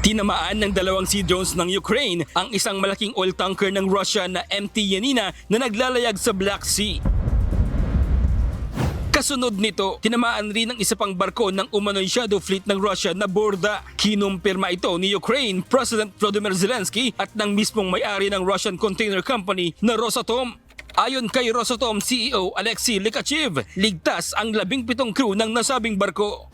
Tinamaan ng dalawang sea drones ng Ukraine ang isang malaking oil tanker ng Russia na MT Yanina na naglalayag sa Black Sea. Kasunod nito, tinamaan rin ang isa pang barko ng umano'y shadow fleet ng Russia na Borda. Kinumpirma ito ni Ukraine President Volodymyr Zelensky at ng mismong may-ari ng Russian Container Company na Rosatom. Ayon kay Rosatom CEO Alexei Likachev, ligtas ang 17 crew ng nasabing barko.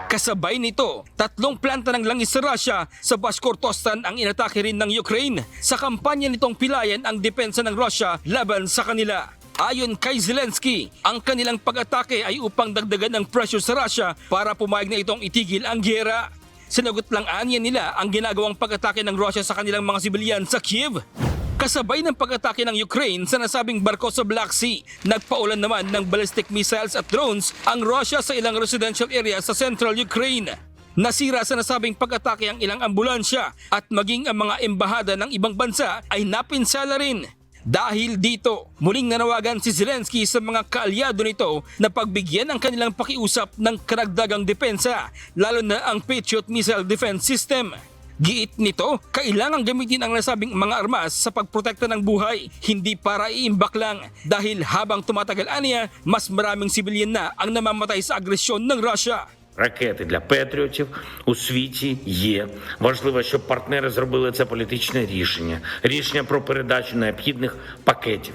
Kasabay nito, 3 planta ng langis sa Russia sa Bashkortostan ang inatake rin ng Ukraine sa kampanya nitong pilayan ang depensa ng Russia laban sa kanila. Ayon kay Zelensky, ang kanilang pag-atake ay upang dagdagan ang pressure sa Russia para pumayag na itong itigil ang giyera. Sinagot lang anya nila ang ginagawang pag-atake ng Russia sa kanilang mga sibilyan sa Kiev. Kasabay ng pag-atake ng Ukraine sa nasabing barko sa Black Sea, nagpaulan naman ng ballistic missiles at drones ang Russia sa ilang residential area sa central Ukraine. Nasira sa nasabing pag-atake ang ilang ambulansya at maging ang mga embahada ng ibang bansa ay napinsala rin. Dahil dito, muling nanawagan si Zelensky sa mga kaalyado nito na pagbigyan ang kanilang pakiusap ng karagdagang depensa, lalo na ang Patriot Missile Defense System. Giit nito, kailangang gamitin ang nasabing mga armas sa pagprotekta ng buhay, hindi para iimbak lang dahil habang tumatagal aniya, mas maraming sibilyan na ang namamatay sa agresyon ng Russia. Ракети для Петріотів у світі є. Важливо, щоб партнери зробили це політичне рішення. Рішення про передачу необхідних пакетів.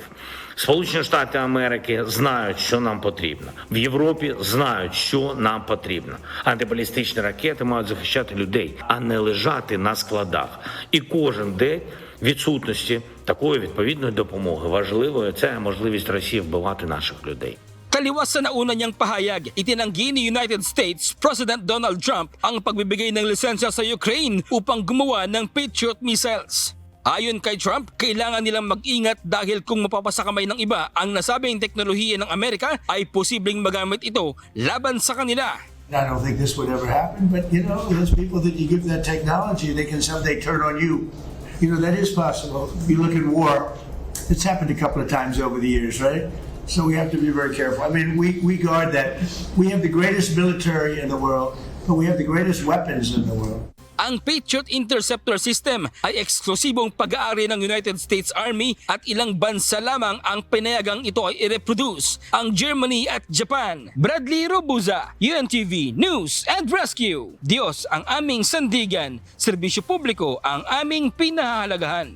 Сполучені Штати Америки знають, що нам потрібно. В Європі знають, що нам потрібно. Антибалістичні ракети мають захищати людей, а не лежати на складах. І кожен день відсутності такої відповідної допомоги важливою це можливість Росії вбивати наших людей. Taliwas sa nauna niyang pahayag, itinanggi ni United States President Donald Trump ang pagbibigay ng lisensya sa Ukraine upang gumawa ng Patriot missiles. Ayon kay Trump, kailangan nilang mag-ingat dahil kung mapapasakamay ng iba ang nasabing teknolohiya ng Amerika ay posibleng magamit ito laban sa kanila. I don't think this would ever happen, but you know, those people that you give that technology, they can someday turn on you. You know, that is possible. You look at war, it's happened a couple of times over the years, right? So we have to be very careful. I mean, we guard that. We have the greatest military in the world, but we have the greatest weapons in the world. Ang Patriot Interceptor System ay eksklusibong pag-aari ng United States Army at ilang bansa lamang ang pinayagang ito ay i-reproduce, ang Germany at Japan. Bradley Robuza, UNTV News and Rescue. Diyos ang aming sandigan, serbisyo publiko ang aming pinahahalagahan.